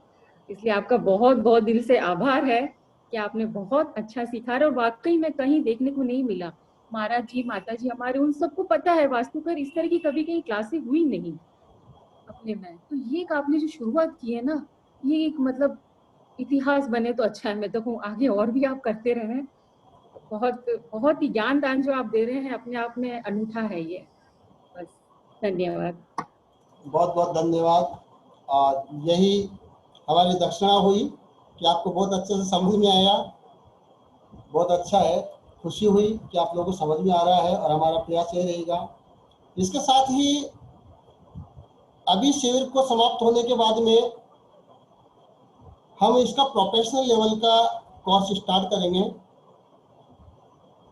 [SPEAKER 7] इसलिए आपका बहुत बहुत दिल से आभार है कि आपने बहुत अच्छा सिखा रहे, और वाकई में कहीं देखने को नहीं मिला। महाराज जी, माता जी हमारे, उन सबको पता है वास्तुकर इस तरह की कभी कहीं क्लासेस हुई नहीं अपने में। तो ये एक आपने जो शुरुआत की है ना, ये एक मतलब इतिहास बने तो अच्छा है। मैं तो कहूँ आगे और भी आप करते रहें। बहुत बहुत ही ज्ञानदान जो आप दे रहे हैं अपने आप में अनूठा है ये। बस धन्यवाद।
[SPEAKER 1] बहुत बहुत धन्यवाद। और यही हमारी दक्षिणा हुई कि आपको बहुत अच्छे से समझ में आया। बहुत अच्छा है, खुशी हुई कि आप लोगों को समझ में आ रहा है, और हमारा प्रयास यही रहेगा। इसके साथ ही अभी शिविर को समाप्त होने के बाद में हम इसका प्रोफेशनल लेवल का कोर्स स्टार्ट करेंगे।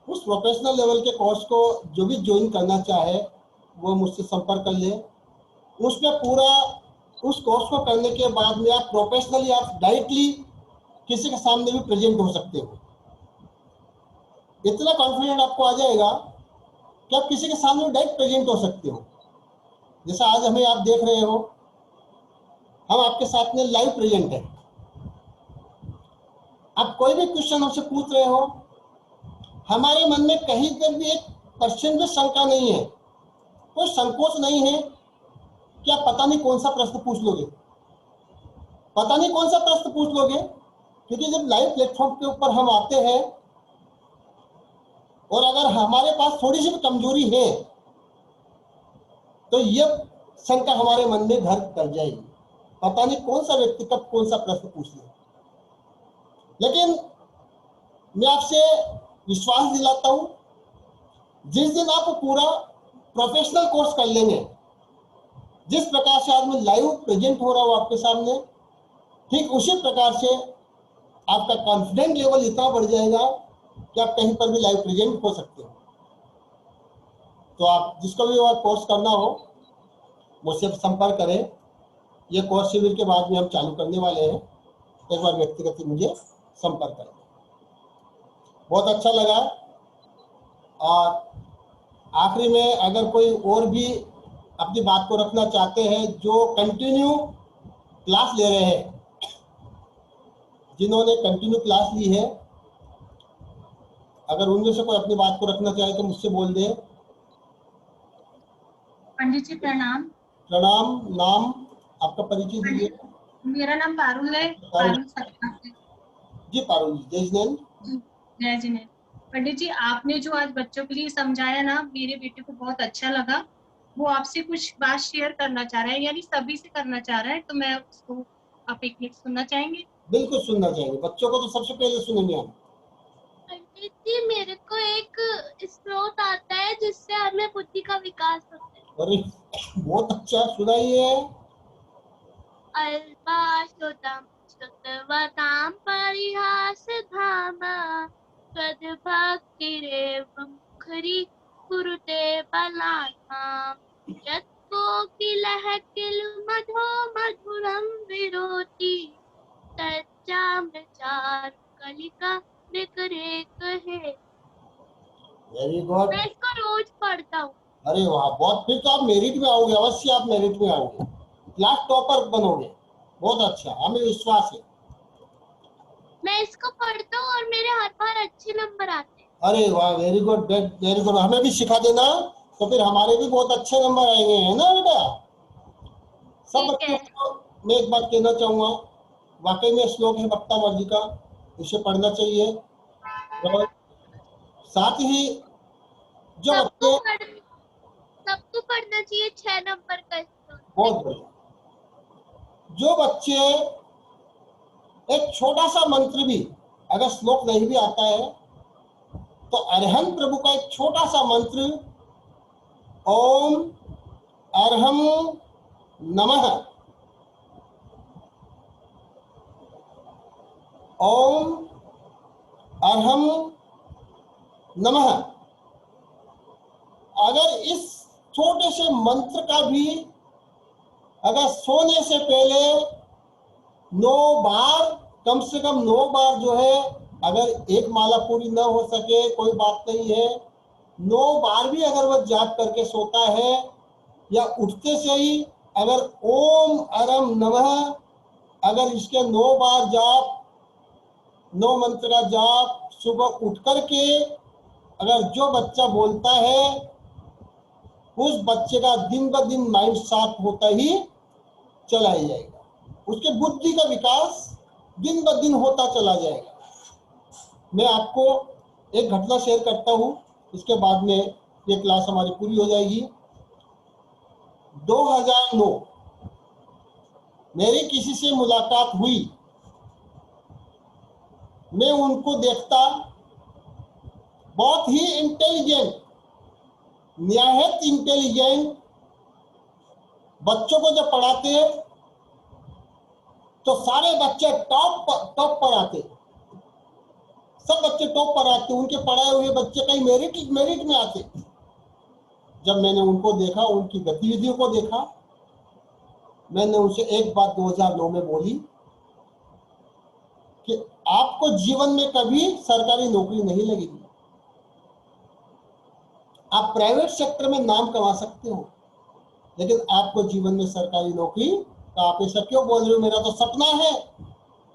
[SPEAKER 1] उस प्रोफेशनल लेवल के कोर्स को जो भी ज्वाइन करना चाहे वो मुझसे संपर्क कर ले। उसमें पूरा उस कोर्स को करने के बाद में आप प्रोफेशनली, आप डायरेक्टली किसी के सामने भी प्रेजेंट हो सकते हो। इतना कॉन्फिडेंट आपको आ जाएगा कि आप किसी के सामने डायरेक्ट प्रेजेंट हो सकते हो। जैसा आज हमें आप देख रहे हो, हम आपके साथ में लाइव प्रेजेंट है। आप कोई भी क्वेश्चन हमसे पूछ रहे हो, हमारे मन में कहीं पर भी एक परसेंट भी शंका नहीं है, कोई संकोच नहीं है कि आप पता नहीं कौन सा प्रश्न पूछ लोगे, पता नहीं कौन सा प्रश्न पूछ लोगे। क्योंकि जब लाइव प्लेटफॉर्म के ऊपर हम आते हैं, और अगर हमारे पास थोड़ी सी भी कमजोरी है तो ये शंका हमारे मन में घर कर जाएगी, पता नहीं कौन सा व्यक्ति कब कौन सा प्रश्न पूछ ले। लेकिन मैं आपसे विश्वास दिलाता हूं, जिस दिन आप पूरा प्रोफेशनल कोर्स कर लेंगे, जिस प्रकार से आज मैं लाइव प्रेजेंट हो रहा हूं आपके सामने, ठीक उसी प्रकार से आपका कॉन्फिडेंस लेवल इतना बढ़ जाएगा कि आप कहीं पर भी लाइव प्रेजेंट हो सकते हो। तो आप जिसको भी कोर्स करना हो मुझसे संपर्क करें। ये कोर्स शिविर के बाद में हम चालू करने वाले हैं, एक बार व्यक्तिगत मुझे संपर्क करें। बहुत अच्छा लगा। और आखिरी में अगर कोई और भी अपनी बात को रखना चाहते हैं, जो कंटिन्यू क्लास ले रहे हैं, जिन्होंने कंटिन्यू क्लास ली है, अगर उनमें से कोई अपनी बात को रखना चाहे तो मुझसे बोल दे।
[SPEAKER 5] पंडित जी प्रणाम।
[SPEAKER 1] प्रणाम। नाम आपका परिचय दीजिए।
[SPEAKER 5] मेरा नाम पारुल है, पारुल सत्ता है।
[SPEAKER 1] जी पारुल जी, जय जिनेंद्र।
[SPEAKER 5] जय जिनेंद्र। पंडित जी, आपने जो आज बच्चों के लिए समझाया ना, मेरे बेटे को बहुत अच्छा लगा। वो आपसे कुछ बात शेयर करना चाह रहा है, यानी सभी से करना चाह रहा है, तो मैं उसको आप एक मिनट सुनना चाहेंगे?
[SPEAKER 1] बिल्कुल सुनना चाहेंगे, बच्चों को तो सबसे पहले सुनेंगे हम।
[SPEAKER 2] पंडित जी, मेरे को एक स्रोत आता है जिससे हमें बुद्धि का विकास होता है।
[SPEAKER 1] अरे बहुत अच्छा, सुनाइए।
[SPEAKER 2] अल्पाशुतम श्रुतवतां परिहासधामा त्वद्भक्तिरेव मुखरी कुरुते बलानां यत्कोकिलः किल मधो मधुरं विरोति तच्चामृचारुकलिका निकरेक है।
[SPEAKER 1] Very good.
[SPEAKER 2] मैं इसको रोज पढ़ता हूँ।
[SPEAKER 1] अरे वाह, बहुत, फिर तो आप मेरिट में आओगे, अवश्य आप मेरिट में आओगे, क्लास टॉपर बनोगे। बहुत अच्छा, हमें विश्वास है।
[SPEAKER 2] मैं इसको पढ़ता हूँ और मेरे हर बार अच्छे नंबर आते हैं।
[SPEAKER 1] अरे वाह, वेरी गुड, वेरी गुड। हमें भी सिखा देना, तो फिर हमारे भी बहुत अच्छे नंबर आएंगे, है ना बेटा। सब बच्चों को मैं एक बात कहना चाहूंगा, वाकई में श्लोक है भक्ता मर्जी का, इसे पढ़ना चाहिए। और साथ ही जो बच्चे,
[SPEAKER 2] सबको पढ़ना चाहिए 6 नंबर का श्लोक।
[SPEAKER 1] बहुत बढ़िया। जो बच्चे एक छोटा सा मंत्र भी, अगर श्लोक नहीं भी आता है, तो अरहंत प्रभु का एक छोटा सा मंत्र, ओम अरहम नमः, ओम अरहम नमः, अगर इस छोटे से मंत्र का भी अगर सोने से पहले 9 बार, कम से कम 9 बार जो है अगर एक माला पूरी न हो सके कोई बात नहीं है, 9 बार भी अगर वह जाप करके सोता है या उठते से ही अगर ओम अरम नमः अगर इसके 9 बार जाप, 9 मंत्र का जाप सुबह उठ करके अगर जो बच्चा बोलता है उस बच्चे का दिन ब दिन माइंड साफ होता ही चला ही जाएगा, उसके बुद्धि का विकास दिन ब दिन होता चला जाएगा। मैं आपको एक घटना शेयर करता हूं, इसके बाद में ये क्लास हमारी पूरी हो जाएगी। 2009 मेरी किसी से मुलाकात हुई, मैं उनको देखता बहुत ही इंटेलिजेंट, निहायत इंटेलिजेंट, बच्चों को जब पढ़ाते तो सारे बच्चे टॉप पर आते, सब बच्चे टॉप पर आते, उनके पढ़ाए हुए बच्चे कई मेरिट में आते। जब मैंने उनको देखा, उनकी गतिविधियों को देखा, मैंने उनसे एक बात 2009 में बोली कि आपको जीवन में कभी सरकारी नौकरी नहीं लगेगी, आप प्राइवेट सेक्टर में नाम कमा सकते हो, लेकिन आपको जीवन में सरकारी नौकरी का आप ऐसा क्यों बोल रहे हो, मेरा तो सपना है,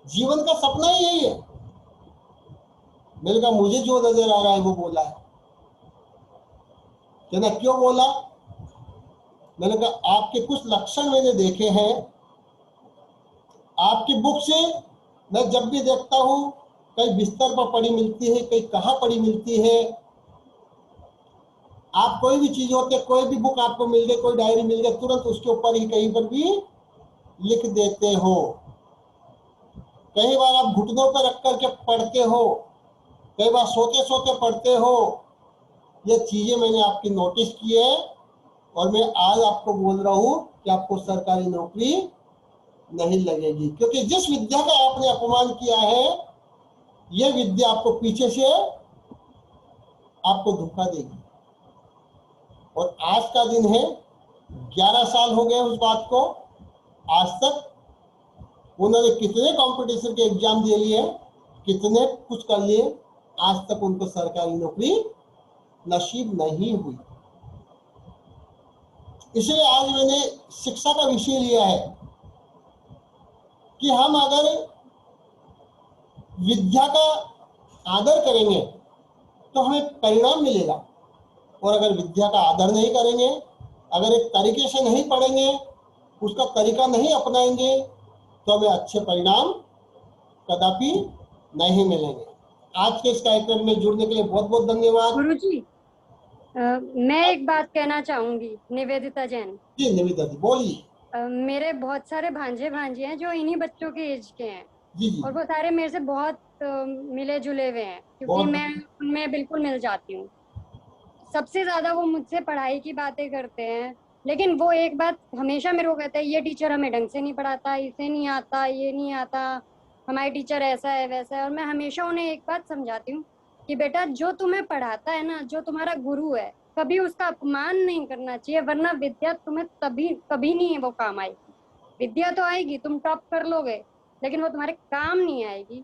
[SPEAKER 1] जीवन का सपना ही यही है। मैंने कहा मुझे जो नजर आ रहा है वो बोला है। कहना क्यों बोला? मैंने कहा आपके कुछ लक्षण मैंने देखे हैं, आपकी बुक से मैं जब भी देखता हूं कहीं बिस्तर पर पड़ी मिलती है, कहीं कहाँ पड़ी मिलती है। आप कोई भी चीज होते, कोई भी बुक आपको मिल गई, कोई डायरी मिल गई, तुरंत उसके ऊपर ही कहीं पर भी लिख देते हो। कई बार आप घुटनों पर रख करके पढ़ते हो, कई बार सोते सोते पढ़ते हो। ये चीजें मैंने आपकी नोटिस की है और मैं आज आपको बोल रहा हूं कि आपको सरकारी नौकरी नहीं लगेगी, क्योंकि जिस विद्या का आपने अपमान किया है यह विद्या आपको पीछे से आपको धोखा देगी। और आज का दिन है, 11 साल हो गए उस बात को, आज तक उन्होंने कितने कंपटीशन के एग्जाम दे लिए, कितने कुछ कर लिए, आज तक उनको सरकारी नौकरी नसीब नहीं हुई। इसलिए आज मैंने शिक्षा का विषय लिया है कि हम अगर विद्या का आदर करेंगे तो हमें परिणाम मिलेगा, और अगर विद्या का आदर नहीं करेंगे, अगर एक तरीके से नहीं पढ़ेंगे, उसका तरीका नहीं अपनाएंगे, तो हमें अच्छे परिणाम कदापि नहीं मिलेंगे। आज के इस कार्यक्रम में जुड़ने के लिए बहुत बहुत धन्यवाद।
[SPEAKER 8] गुरुजी, मैं एक बात कहना चाहूंगी, निवेदिता जैन।
[SPEAKER 1] जी निवेदिता जी बोलिए।
[SPEAKER 8] मेरे बहुत सारे भांजे भांजी हैं जो इन्हीं बच्चों के एज के हैं।
[SPEAKER 1] जी जी।
[SPEAKER 8] और वो सारे मेरे से बहुत मिले जुले हुए हैं, क्योंकि मैं उनमें बिल्कुल मिल जाती हूँ। सबसे ज्यादा वो मुझसे पढ़ाई की बातें करते हैं, लेकिन वो एक बात हमेशा मेरे को कहते हैं, ये टीचर हमें ढंग से नहीं पढ़ाता, इसे नहीं आता, ये नहीं आता, हमारी टीचर ऐसा है वैसा है। और मैं हमेशा उन्हें एक बात समझाती हूँ कि बेटा जो तुम्हें पढ़ाता है ना, जो तुम्हारा गुरु है, कभी उसका अपमान नहीं करना चाहिए, वरना विद्या तुम्हें कभी नहीं है वो काम आएगी। विद्या तो आएगी, तुम टॉप कर लोगे, लेकिन वो तुम्हारे काम नहीं आएगी।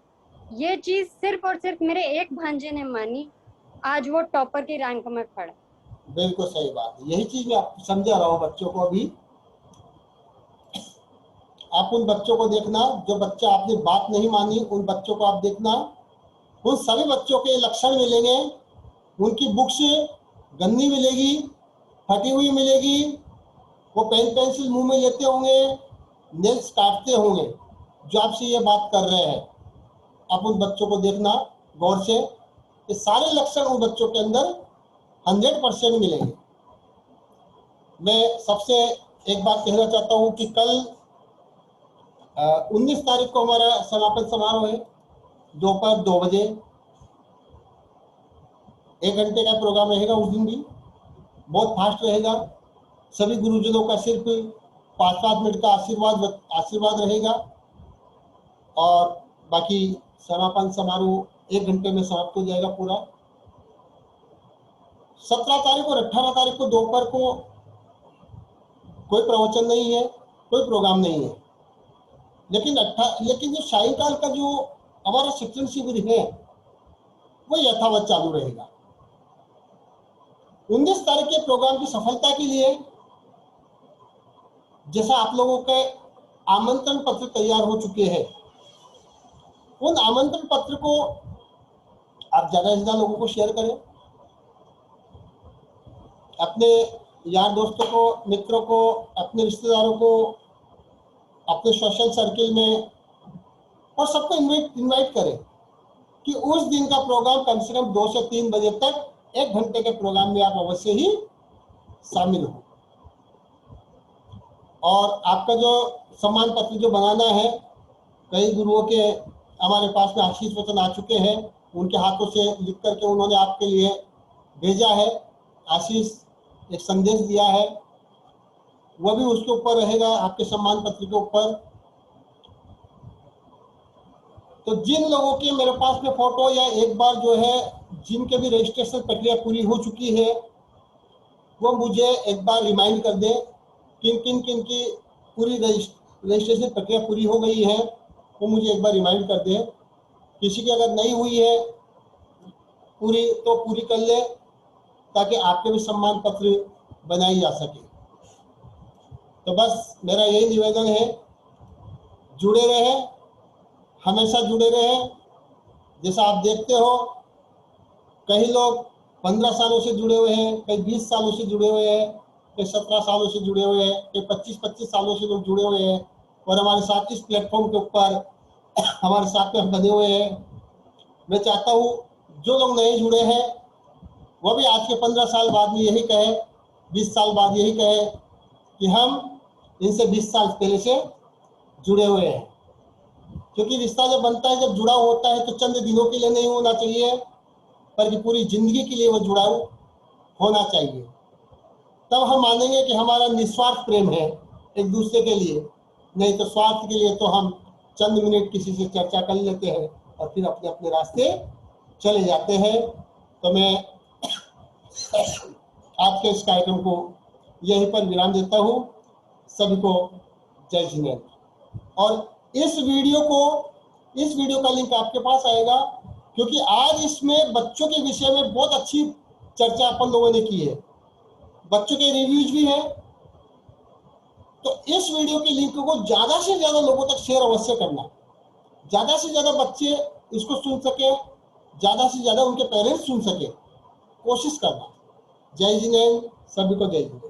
[SPEAKER 8] ये चीज सिर्फ और सिर्फ मेरे एक भांजे ने मानी, आज वो टॉपर की रैंक में खड़ा।
[SPEAKER 1] बिल्कुल सही बात है, यही चीज मैं समझा रहा हूँ बच्चों को। अभी आप उन बच्चों को देखना, जो बच्चा आपने बात नहीं मानी, उन बच्चों को आप देखना, उन सभी बच्चों के लक्षण मिलेंगे। उनकी बुक से गंदी मिलेगी, फटी हुई मिलेगी, वो पेन पेंसिल मुंह में लेते होंगे, नेल्स काटते होंगे, जो आपसे ये बात कर रहे हैं। आप उन बच्चों को देखना गौर से, ये सारे लक्षण उन बच्चों के अंदर 100% मिलेंगे। मैं सबसे एक बात कहना चाहता हूँ कि कल 19 तारीख को हमारा समापन समारोह है, दोपहर 2 बजे 1 घंटे का प्रोग्राम रहेगा। उस दिन भी बहुत फास्ट रहेगा। सभी गुरुजनों का सिर्फ 5-5 मिनट का आशीर्वाद रहेगा, और बाकी समापन समारोह 1 घंटे में समाप्त हो जाएगा पूरा। 17 तारीख और 18 तारीख को दोपहर को कोई प्रवचन नहीं है, कोई प्रोग्राम नहीं है, लेकिन जो सायंकाल का जो हमारा शिक्षण शिविर है वो यथावत चालू रहेगा। 19 तारीख के प्रोग्राम की सफलता के लिए जैसा आप लोगों के आमंत्रण पत्र तैयार हो चुके हैं, उन आमंत्रण पत्र को आप ज्यादा से ज्यादा लोगों को शेयर करें, अपने यार दोस्तों को, मित्रों को, अपने रिश्तेदारों को, अपने सोशल सर्किल में, और सबको इनवाइट करें कि उस दिन का प्रोग्राम कम से कम 2 से 3 बजे तक 1 घंटे के प्रोग्राम में आप अवश्य ही शामिल हो। और आपका जो सम्मान पत्र जो बनाना है, कई गुरुओं के हमारे पास में आशीष वचन आ चुके हैं, उनके हाथों से लिख करके उन्होंने आपके लिए भेजा है, आशीष एक संदेश दिया है, वह भी उसके ऊपर रहेगा, आपके सम्मान पत्र के ऊपर। तो जिन लोगों की मेरे पास में फोटो या एक बार जो है जिनके भी रजिस्ट्रेशन प्रक्रिया पूरी हो चुकी है, वो मुझे एक बार रिमाइंड कर दें किन किन की पूरी रजिस्ट्रेशन प्रक्रिया पूरी हो गई है, वो मुझे एक बार रिमाइंड कर दें। किसी की अगर नहीं हुई है पूरी तो पूरी कर ले, ताकि आपके भी सम्मान पत्र बनाई जा सके। तो बस मेरा यही निवेदन है, जुड़े रहे, हमेशा जुड़े रहे। जैसा आप देखते हो, कई लोग 15 सालों से जुड़े हुए हैं, कई 20 सालों से जुड़े हुए हैं, कई 17 सालों से जुड़े हुए हैं, कई 25 सालों से लोग जुड़े हुए हैं, और हमारे साथ इस प्लेटफॉर्म के ऊपर हमारे साथ में बने हुए हैं। मैं चाहता हूँ जो लोग नए जुड़े हैं वो भी आज के 15 साल बाद में यही कहे, 20 साल बाद यही कहे कि हम इनसे 20 साल पहले से जुड़े हुए हैं। क्योंकि रिश्ता जब बनता है, जब जुड़ा होता है, तो चंद दिनों के लिए नहीं होना चाहिए, बल्कि पूरी जिंदगी के लिए वो जुड़ाव होना चाहिए। तब हम मानेंगे कि हमारा निस्वार्थ प्रेम है एक दूसरे के लिए। नहीं तो स्वार्थ के लिए तो हम चंद मिनट किसी से चर्चा कर लेते हैं और फिर अपने अपने रास्ते चले जाते हैं। तो मैं आपके इस कार्यक्रम को यहीं पर विराम देता हूँ। सभी को जय जिनेंद्र। और इस वीडियो का लिंक आपके पास आएगा, क्योंकि आज इसमें बच्चों के विषय में बहुत अच्छी चर्चा अपन लोगों ने की है, बच्चों के रिव्यूज भी है। तो इस वीडियो के लिंक को ज्यादा से ज्यादा लोगों तक शेयर अवश्य करना, ज्यादा से ज्यादा बच्चे इसको सुन सके, ज्यादा से ज्यादा उनके पेरेंट्स सुन सके, कोशिश करना। जय जिनेंद्र, सभी को जय जिनेंद्र।